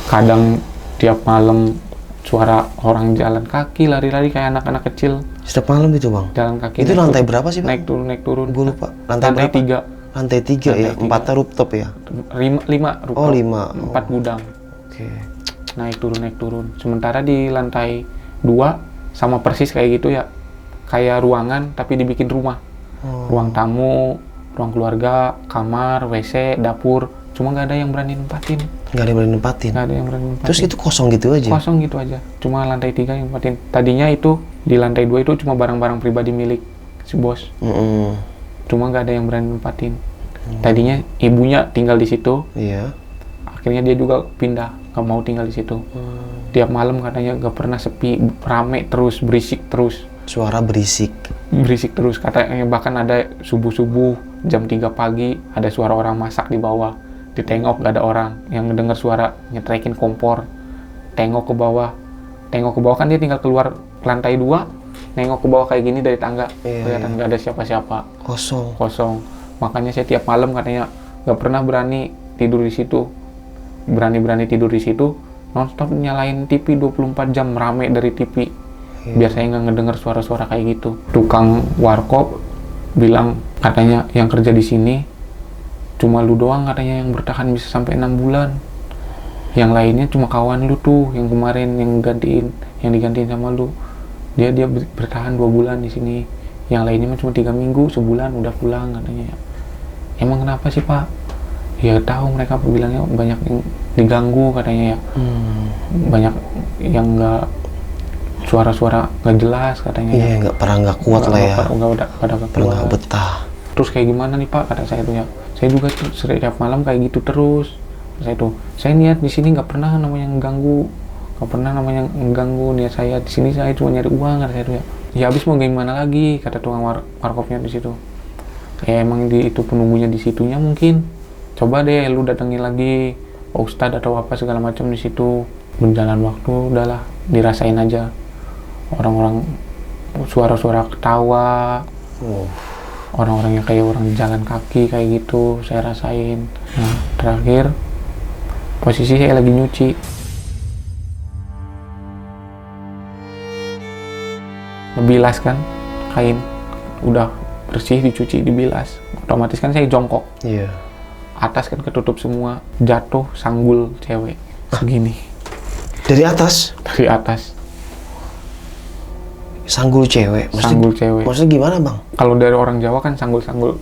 Kadang tiap malam suara orang jalan kaki lari-lari kayak anak-anak kecil. Setiap malam itu bang? Jalan kaki. Itu lantai berapa sih bang? Naik turun. Gue lupa. Lantai berapa? 3. Lantai 3 ya? 4-nya rooftop ya? 5 rooftop. Oh 5. 4 gudang. Oke. Naik turun. Sementara di lantai 2 sama persis kayak gitu ya. Kayak ruangan tapi dibikin rumah. Ruang tamu, ruang keluarga, kamar, WC, dapur. Cuma nggak ada yang berani nempatin. Nggak ada yang berani nempatin? Nggak ada yang berani nempatin. Terus itu kosong gitu aja? Kosong gitu aja. Cuma lantai 3 yang nempatin. Tadinya itu di lantai 2 itu cuma barang-barang pribadi milik si bos. Cuma nggak ada yang berani nempatin. Tadinya ibunya tinggal di situ. Iya. Akhirnya dia juga pindah, nggak mau tinggal di situ. Tiap malam katanya nggak pernah sepi, rame terus, berisik terus. Suara berisik Terus katanya, bahkan ada subuh jam 3 pagi ada suara orang masak di bawah. Ditengok nggak ada orang, yang ngedenger suara nyetrekin kompor. Tengok ke bawah kan dia tinggal keluar lantai 2, nengok ke bawah kayak gini dari tangga. Kelihatan nggak ada siapa-siapa, kosong. Makanya saya tiap malam katanya nggak pernah berani tidur di situ. Berani tidur di situ, nonstop nyalain TV 24 jam, rame dari TV. Biar saya nggak ngedenger suara-suara kayak gitu. Tukang warkop bilang katanya yang kerja di sini cuma lu doang katanya yang bertahan bisa sampai 6 bulan. Yang lainnya cuma kawan lu tuh yang kemarin yang digantiin sama lu. Dia bertahan 2 bulan di sini. Yang lainnya cuma 3 minggu, sebulan udah pulang katanya. Emang kenapa sih Pak? Ya tahu, mereka bilangnya banyak yang diganggu katanya ya. Banyak yang nggak, suara-suara nggak jelas katanya. Iya, nggak kuat lah ya. Nggak betah. Terus kayak gimana nih Pak, kata saya tuh ya. Saya juga setiap malam kayak gitu terus. Saya niat di sini nggak pernah namanya mengganggu niat saya di sini. Saya cuma nyari uang, kata saya tuh ya. Ya habis mau gimana lagi, kata tukang warkopnya di situ. Ya emang itu penunggunya di situnya mungkin. Coba deh lu datengin lagi Pak Ustadz atau apa segala macam di situ. Berjalan waktu, udahlah dirasain aja. Orang-orang suara-suara ketawa. Orang-orang yang kayak orang jalan kaki kayak gitu saya rasain. Nah, terakhir posisi saya lagi nyuci. Ngebilas kan kain, udah bersih dicuci dibilas, otomatis kan saya jongkok. Iya. Atas kan ketutup semua, jatuh sanggul cewek segini. Dari atas? Dari atas. Sanggul cewek? Maksudnya gimana bang? Kalau dari orang Jawa kan sanggul-sanggul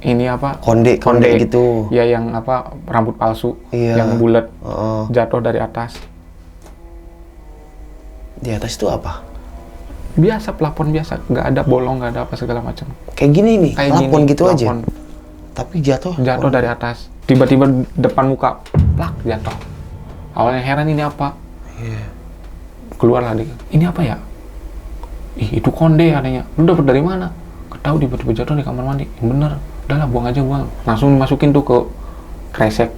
ini apa? Konde gitu. Ya yang apa, rambut palsu. Iya. Yang bulat. Jatuh dari atas. Di atas itu apa? Biasa, plafon biasa, nggak ada bolong, nggak ada apa segala macam. Kayak gini nih, plafon gitu plafon. Aja. Tapi jatuh dari atas. Tiba-tiba depan muka, plak, jatuh. Awalnya heran ini apa? Iya. Keluarlah dia. Ini apa ya? ih itu konde adanya, lu dapet dari mana? Ketahu tiba-tiba jatuh di kamar mandi. Bener, udahlah buang aja, buang. Langsung masukin tuh ke kresek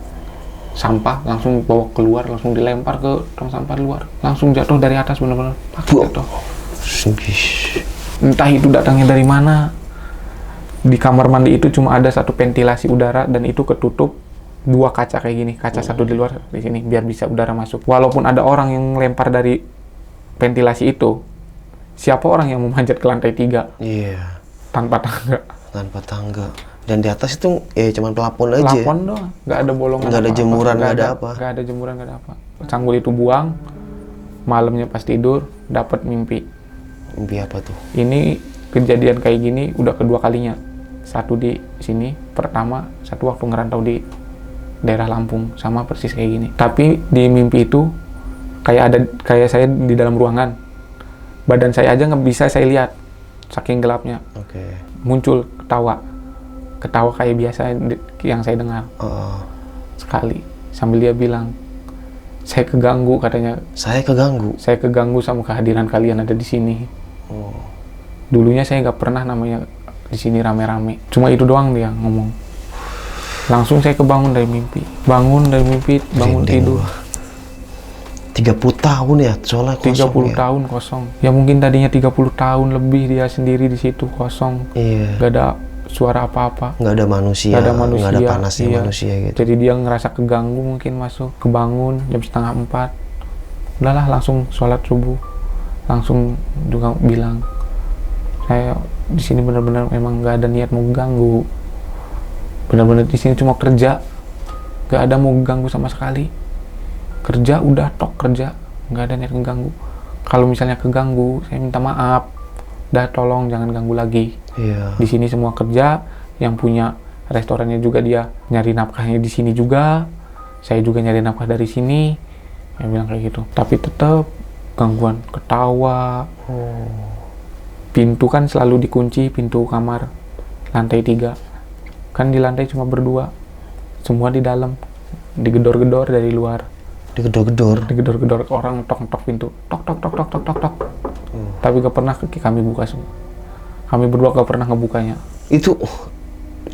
sampah, langsung bawa keluar, langsung dilempar ke tong sampah luar, langsung jatuh dari atas, bener-bener jatuh. Entah itu datangnya dari mana. Di kamar mandi itu cuma ada satu ventilasi udara dan itu ketutup 2 kaca kayak gini, kaca satu di luar di sini biar bisa udara masuk. Walaupun ada orang yang lempar dari ventilasi itu, siapa orang yang memanjat ke lantai 3? Iya. Tanpa tangga. Tanpa tangga. Dan di atas itu cuman pelapon aja. Pelapon doang, nggak ada bolongan. Nggak ada jemuran, nggak ada apa. Nggak ada jemuran, nggak ada apa. Sanggul itu buang, malamnya pas tidur dapat mimpi. Mimpi apa tuh? Ini kejadian kayak gini udah kedua kalinya. Satu di sini, pertama satu waktu ngerantau di daerah Lampung, sama persis kayak gini. Tapi di mimpi itu kayak saya di dalam ruangan. Badan saya aja nggak bisa saya lihat, saking gelapnya. Oke. Muncul ketawa kayak biasa yang saya dengar. Sekali sambil dia bilang, saya keganggu katanya. Saya keganggu? Saya keganggu sama kehadiran kalian ada di sini. Dulunya saya nggak pernah namanya di sini rame-rame. Cuma itu doang dia ngomong. Langsung saya kebangun dari mimpi. Bangun tidur. 30 tahun ya soalnya kosong 30 ya? tahun kosong. Ya mungkin tadinya 30 tahun lebih dia sendiri di situ kosong. Iya. Gak ada suara apa-apa. Nggak ada manusia. Nggak ada panasnya iya. manusia gitu. Jadi dia ngerasa keganggu mungkin masuk. Kebangun jam 3:30. Udahlah langsung sholat subuh. Langsung juga bilang, saya di sini benar-benar memang nggak ada niat mau ganggu. Benar-benar di sini cuma kerja. Nggak ada mau ganggu sama sekali. Kerja udah kerja, nggak ada niat ngeganggu. Kalau misalnya keganggu, saya minta maaf. Dah tolong jangan ganggu lagi. Iya. Di sini semua kerja, yang punya restorannya juga dia nyari nafkahnya di sini juga. Saya juga nyari nafkah dari sini. Saya bilang kayak gitu. Tapi tetap gangguan, ketawa. Pintu kan selalu dikunci, pintu kamar lantai 3. Kan di lantai cuma berdua. Semua di dalam, digedor-gedor dari luar. Digedor-gedor orang tok pintu, tok. Tapi gak pernah kami buka semua. Kami berdua gak pernah ngebukanya. Itu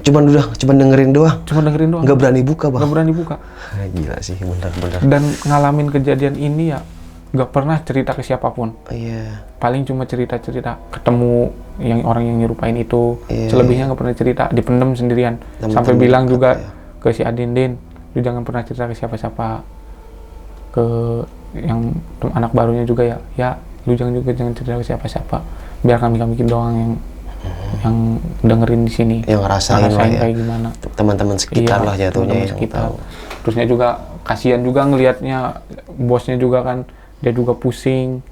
cuman dengerin doang. Gak berani buka, Bang. Gak berani buka. Gila sih, benar. Dan ngalamin kejadian ini ya gak pernah cerita ke siapapun. Iya. Paling cuma cerita ketemu yang orang yang nyerupain itu. Iya, Selebihnya gak pernah cerita, dipendem sendirian. Sampai bilang juga ke si Adindin, lu jangan pernah cerita ke siapa-siapa. Ke yang anak barunya juga ya lu jangan cerita ke siapa-siapa, biar kami doang yang dengerin di sini, yang ngerasain lah ya, kayak gimana teman-teman sekitar lah jatuhnya yang sekitar. tahu. Terusnya juga kasihan juga ngelihatnya, bosnya juga kan dia juga pusing,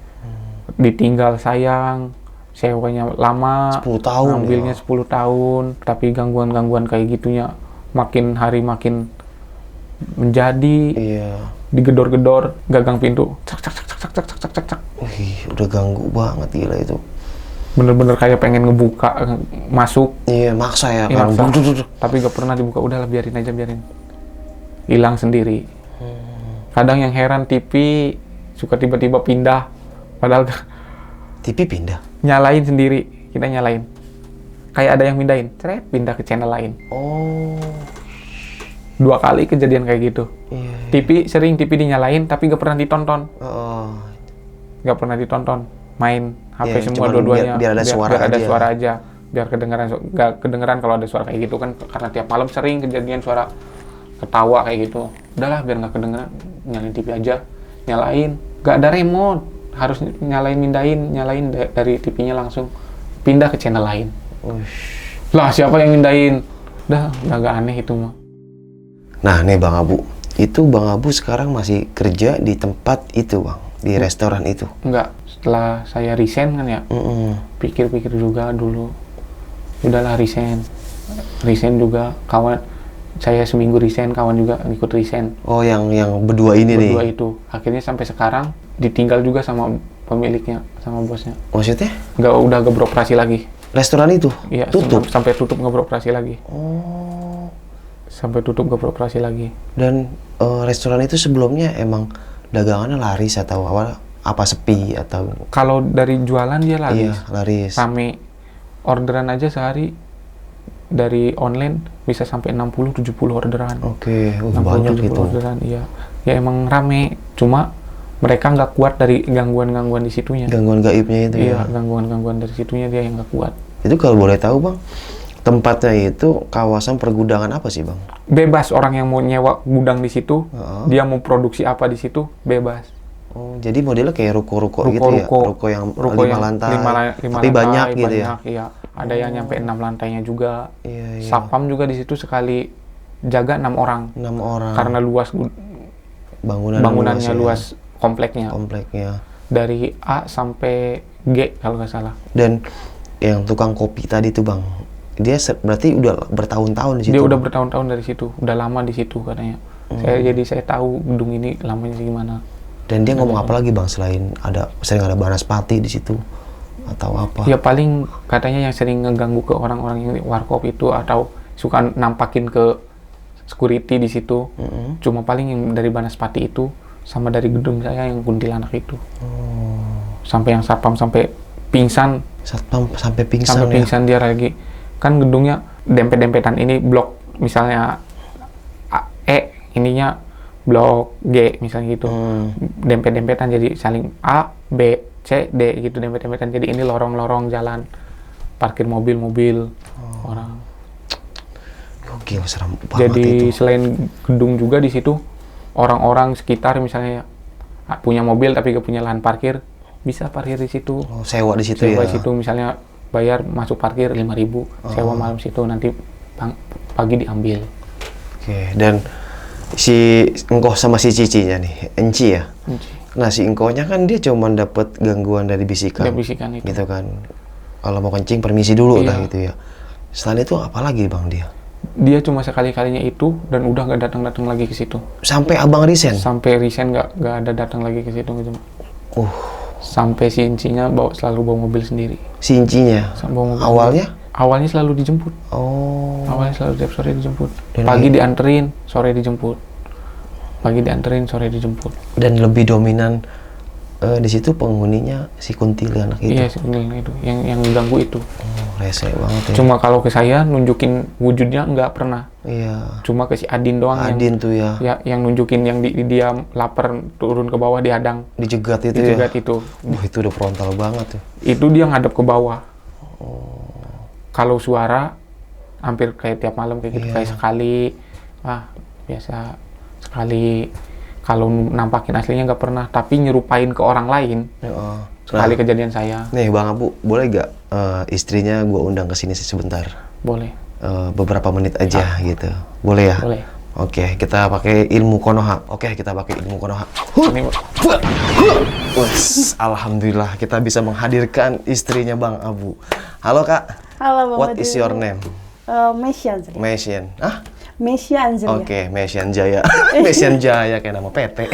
ditinggal sayang, sewanya lama, 10 tahun ambilnya ya. 10 tahun, tapi gangguan kayak gitunya makin hari makin menjadi. Iya. Digedor-gedor, gagang pintu, cak. Wih, udah ganggu banget gila itu. Bener-bener kayak pengen ngebuka, masuk. Iya, maksa ya. Iya, Kan. maksa. Tapi gak pernah dibuka, udahlah biarin aja. Hilang sendiri. Kadang yang heran TV suka tiba-tiba pindah, padahal TV pindah? Nyalain sendiri, kita nyalain. Kayak ada yang mindahin, ceret, pindah ke channel lain. 2 kali kejadian kayak gitu. Iya. TV dinyalain tapi gak pernah ditonton. Gak pernah ditonton. Main HP semua dua-duanya. Biar ada suara aja. Biar kedengeran kalau ada suara kayak gitu kan, karena tiap malam sering kejadian suara ketawa kayak gitu. Udahlah biar gak kedengeran, nyalain TV aja. Nyalain. Gak ada remote. Harus nyalain dari TV-nya langsung. Pindah ke channel lain. Lah siapa yang mindahin? Udah agak aneh itu mah. Nah nih Bang Abu, itu Bang Abu sekarang masih kerja di tempat itu Bang, di restoran itu? Enggak, setelah saya resign kan ya, pikir-pikir juga dulu, udahlah resign juga, kawan saya seminggu resign, kawan juga ikut resign. Oh yang berdua ini nih? Berdua itu, akhirnya sampai sekarang ditinggal juga sama pemiliknya, sama bosnya. Maksudnya? Udah gak beroperasi lagi. Restoran itu? Iya, tutup? Sampai tutup gak beroperasi lagi. Sampai tutup gak beroperasi lagi. Dan restoran itu sebelumnya emang dagangannya laris atau apa? apa sepi atau? Kalau dari jualan dia laris. Iya, laris. Rame. Orderan aja sehari dari online bisa sampai 60-70 orderan. Oke, 60-70 banyak gitu. orderan, iya. Ya emang rame, cuma mereka nggak kuat dari gangguan-gangguan di situnya. Gangguan gaibnya itu Iya, ya. gangguan-gangguan dari situnya dia yang nggak kuat. Itu kalau boleh tahu Bang, tempatnya itu kawasan pergudangan apa sih Bang? Bebas orang yang mau nyewa gudang di situ, Heeh. dia mau produksi apa di situ, bebas. Oh, jadi modelnya kayak ruko-ruko gitu ya? Ruko yang 5 lantai, lima tapi lantai, banyak gitu ya? Iya. Ada yang nyampe 6 lantainya juga. Iya, iya. Sapam juga di situ sekali jaga 6 orang. 6 orang. Karena luas bangunannya luas kompleknya. Kompleknya. Dari A sampai G kalau nggak salah. Dan yang tukang kopi tadi tuh Bang, dia berarti udah bertahun-tahun di situ? Dia udah bertahun-tahun dari situ, udah lama di situ katanya. Saya tahu gedung ini lamanya gimana. Dan dia ngomong apa lagi Bang selain sering ada banaspati di situ atau apa? Ya paling katanya yang sering ngeganggu ke orang-orang yang warkop itu atau suka nampakin ke security di situ. Cuma paling yang dari Banaspati itu sama dari gedung saya yang kuntilanak itu. Sampai yang satpam sampai pingsan. Satpam sampai pingsan. Sampai pingsan dia lagi. Kan gedungnya dempet-dempetan, ini blok misalnya ininya blok G misalnya gitu. Dempet-dempetan jadi saling A, B, C, D gitu dempet-dempetan. Jadi ini lorong-lorong jalan parkir mobil-mobil orang. Gokil, serem banget. Jadi itu. selain gedung juga di situ orang-orang sekitar misalnya punya mobil tapi gak punya lahan parkir, bisa parkir di situ. Oh, sewa di situ Sewa ya. di situ misalnya bayar masuk parkir 5.000, sewa malam situ nanti pagi diambil. Oke, dan si engkoh sama si cicinya nih, Enci ya. Nah, si engkohnya kan dia cuma dapat gangguan dari bisikan. Dari bisikan itu. Gitu kan. Kalau mau kencing permisi dulu Iya. lah gitu ya. Selain itu apa lagi Bang dia? Dia cuma sekali-kalinya itu dan udah nggak datang-datang lagi ke situ. Sampai Abang resign? Sampai resign nggak ada datang lagi ke situ gitu. Sampai si Incinya selalu bawa mobil sendiri. Si Incinya? Bawa mobil Awalnya? sendiri. Awalnya selalu dijemput. Oh. Awalnya selalu tiap sore dijemput. Dan Pagi dianterin, sore dijemput. Pagi dianterin, sore dijemput. Dan lebih dominan di situ penghuninya si kuntilanak itu. Iya, si kuntilanak itu. Yang ganggu itu. Oh, rese banget ya. Cuma kalau ke saya nunjukin wujudnya nggak pernah. Iya. Cuma ke si Adin doang Adin tuh ya. yang nunjukin yang dia lapar turun ke bawah dihadang. Dijegat itu Dijegat ya. itu. Itu udah frontal banget tuh. Itu dia ngadep ke bawah. Kalau suara hampir kayak tiap malam kayak gitu, kayak sekali. Biasa sekali. Kalau nampakin aslinya nggak pernah, tapi nyerupain ke orang lain. Sekali kejadian saya. Nih Bang Abu, boleh nggak istrinya gue undang ke sini sebentar? Boleh. Beberapa menit aja gitu. Boleh ya? Boleh. Oke, kita pakai ilmu Konoha. Oke, kita pakai ilmu Konoha. Ini Wes, alhamdulillah kita bisa menghadirkan istrinya Bang Abu. Halo Kak. Halo Bang What is your name? Mesya Anzria. Mesian. Mesya Anzria. Oke, Mesian Jaya. Mesian Jaya kayak nama PT.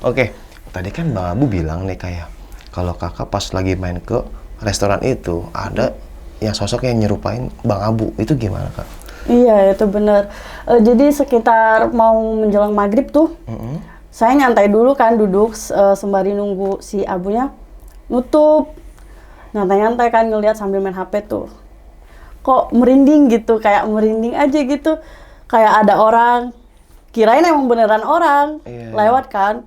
Oke, tadi kan Bang Abu bilang nih kayak kalau Kakak pas lagi main ke restoran itu ada yang sosok yang nyerupain Bang Abu. Itu gimana Kak? Iya, itu benar. Jadi sekitar mau menjelang maghrib tuh, saya nyantai dulu kan, duduk sembari nunggu si abunya nutup. Nyantai-nyantai kan ngeliat sambil main HP tuh. Kok merinding gitu, kayak merinding aja gitu. Kayak ada orang, kirain emang beneran orang, lewat kan.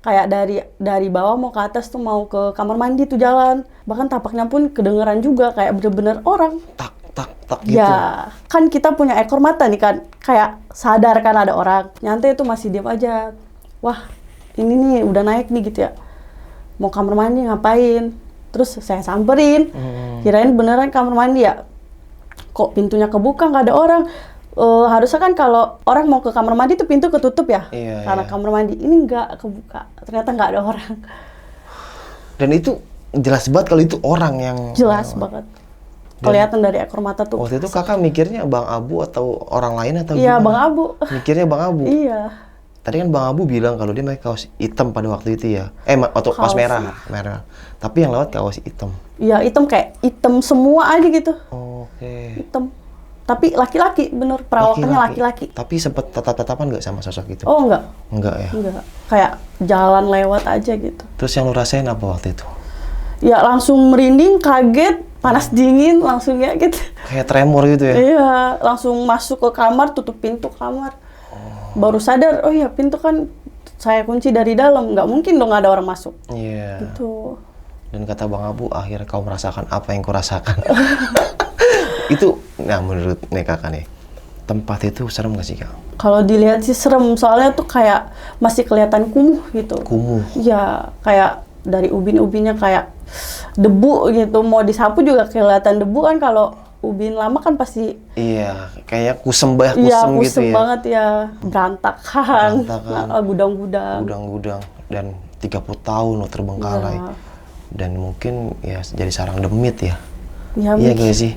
Kayak dari bawah mau ke atas tuh mau ke kamar mandi tuh jalan. Bahkan tapaknya pun kedengeran juga, kayak bener-bener orang. Tak gitu. Ya, kan kita punya ekor mata nih kan, kayak sadar kan ada orang. Nyantai itu masih diam aja. Wah, ini nih udah naik nih gitu ya. Mau kamar mandi ngapain? Terus saya samperin. Kirain beneran kamar mandi ya. Kok pintunya kebuka nggak ada orang? Harusnya kan kalau orang mau ke kamar mandi tuh pintu ketutup ya. Karena kamar mandi ini nggak kebuka. Ternyata nggak ada orang. Dan itu jelas banget kalau itu orang yang Jelas banget. Kelihatan dari ekor mata tuh. Waktu itu Kakak mikirnya Bang Abu atau orang lain atau Iya, gimana? Bang Abu. Mikirnya Bang Abu? Iya. Tadi kan Bang Abu bilang kalau dia pakai kaos hitam pada waktu itu ya. Atau kaos merah. Tapi yang lewat kaos hitam. Iya, hitam kayak hitam semua aja gitu. Oke. Hitam. Tapi laki-laki, bener, perawakannya laki-laki. Tapi sempet tatap-tatapan nggak sama sosok itu? Oh enggak. Enggak ya? Enggak. Kayak jalan lewat aja gitu. Terus yang lu rasain apa waktu itu? Ya langsung merinding, kaget, panas dingin, langsung ya gitu. Kayak tremor gitu ya? Iya, langsung masuk ke kamar, tutup pintu kamar. Baru sadar, oh iya pintu kan saya kunci dari dalam, nggak mungkin dong ada orang masuk. Iya. Gitu. Dan kata Bang Abu, akhirnya kau merasakan apa yang kau rasakan. Itu, nah menurut nih kakak nih, tempat itu serem gak sih kak? Kalau dilihat sih serem, soalnya tuh kayak masih kelihatan kumuh gitu. Kumuh? Ya, kayak dari ubin-ubinnya kayak debu gitu. Mau disapu juga kelihatan debu kan, kalau ubin lama kan pasti... Iya, kayak kusem Iya, gitu kusem ya? banget ya. Berantakan. Berantakan. Gudang-gudang. Gudang-gudang. Dan 30 tahun lo terbengkalai. Iya. Dan mungkin ya jadi sarang demit ya? Ya, Iya mungkin. gak sih?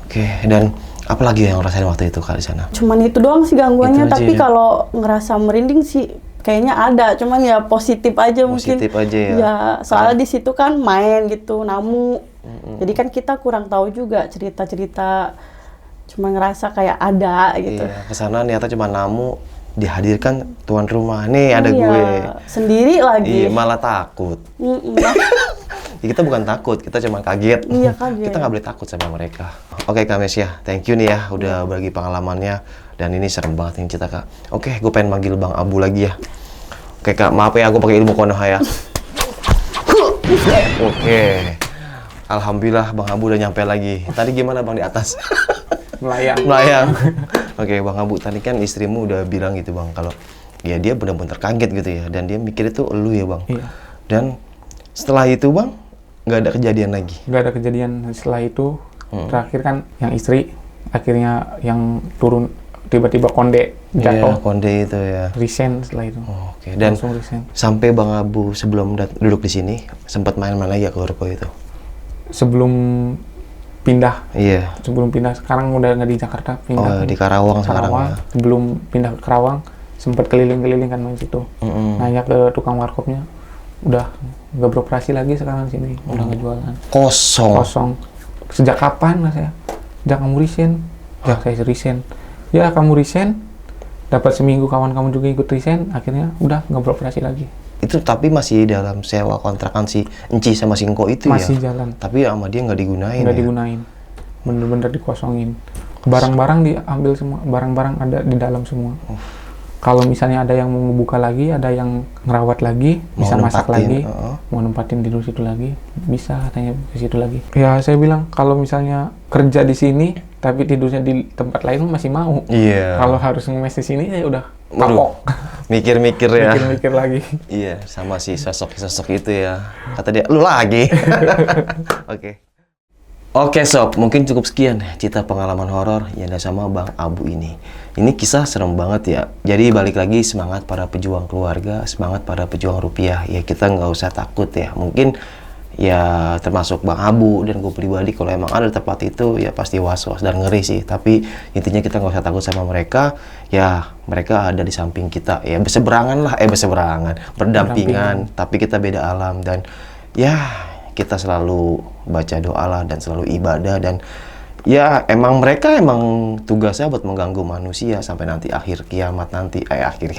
Oke, dan apa lagi yang rasain waktu itu kak di sana? Cuman itu doang sih gangguannya, Itu aja tapi ya? kalau ngerasa merinding sih kayaknya ada, cuman ya positif aja mungkin. Positif aja ya? Ya, soalnya di situ kan main gitu, namu. Jadi kan kita kurang tahu juga cerita-cerita, cuma ngerasa kayak ada gitu. Iya, kesana niatnya cuma namu, dihadirkan tuan rumah. Nih ada Iya, gue. sendiri lagi. Iya, malah takut. Mm-mm. Ya, kita bukan takut, kita cuma kaget. Iya, kaget. Kita nggak boleh takut sama mereka. Oke Kak Mesya, thank you nih ya udah bagi pengalamannya. Dan ini serem banget nih cerita Kak. Oke, gue pengen manggil Bang Abu lagi ya. Oke Kak, maaf ya aku pakai ilmu Konoha ya. Oke. Alhamdulillah Bang Abu udah nyampe lagi. Tadi gimana Bang di atas? Melayang. Melayang. Oke Bang Abu, tadi kan istrimu udah bilang gitu Bang, kalau ya dia benar-benar kaget gitu ya. Dan dia mikir itu elu ya Bang. Iya. Dan setelah itu Bang, nggak ada kejadian lagi? Nggak ada kejadian setelah itu. Terakhir kan yang istri, akhirnya yang turun tiba-tiba konde Iya, jatuh. konde itu ya. Resign setelah itu. Oke, dan Langsung resign. sampai Bang Abu sebelum duduk di sini, sempat main-main lagi ya ke ruko itu? Sebelum pindah, Iya. sekarang udah nggak di Jakarta, pindah Oh, di Karawang sekarang Karawang. ya? Sebelum pindah ke Karawang, sempat keliling-keliling kan main situ. Nanya ke tukang warkopnya, udah nggak beroperasi lagi sekarang sini, udah nggak jualan. Kosong. Sejak kapan Mas ya? Sejak kamu resign? Sejak saya resign. Ya kamu resign, dapat seminggu kawan kamu juga ikut resign, akhirnya udah nggak beroperasi lagi. Itu tapi masih dalam sewa kontrakan si Enci sama si Engko itu Masih ya? jalan. Tapi sama dia nggak digunain Nggak ya? digunain, bener-bener dikosongin. Barang-barang diambil semua, barang-barang ada di dalam semua. Kalau misalnya ada yang mau buka lagi, ada yang ngerawat lagi, Mau bisa masak nempatin, lagi, mau nempatin tidur situ lagi, bisa katanya di situ lagi. Ya saya bilang kalau misalnya kerja di sini, tapi tidurnya di tempat lain masih mau. Iya. Kalau harus ngemes di sini ya udah Waduh, kapok. Mikir-mikir ya? Mikir-mikir lagi. Iya, sama si sosok itu ya. Kata dia, lu lagi. Oke. Oke sob, mungkin cukup sekian cerita pengalaman horor yang ada sama Bang Abu ini. Ini kisah serem banget ya. Jadi balik lagi, semangat para pejuang keluarga, semangat para pejuang rupiah. Ya kita nggak usah takut ya. Mungkin ya termasuk Bang Abu dan gue pribadi, kalau emang ada tempat itu ya pasti was-was dan ngeri sih. Tapi intinya kita nggak usah takut sama mereka. Ya mereka ada di samping kita. Ya berdampingan. Tapi kita beda alam. Dan ya kita selalu baca doa lah dan selalu ibadah. Dan ya emang mereka emang tugasnya buat mengganggu manusia sampai nanti akhir kiamat nanti. Akhir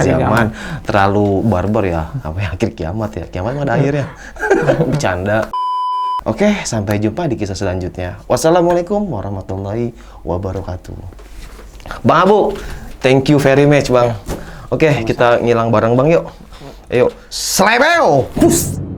zaman. Terlalu barbar ya. Sampai akhir kiamat ya. Kiamat mah ada akhirnya. Bercanda. Oke, sampai jumpa di kisah selanjutnya. Wassalamualaikum warahmatullahi wabarakatuh. Bang Abu, thank you very much Bang. Oke, kita ngilang bareng Bang yuk. Ayo, slebeo! Hus!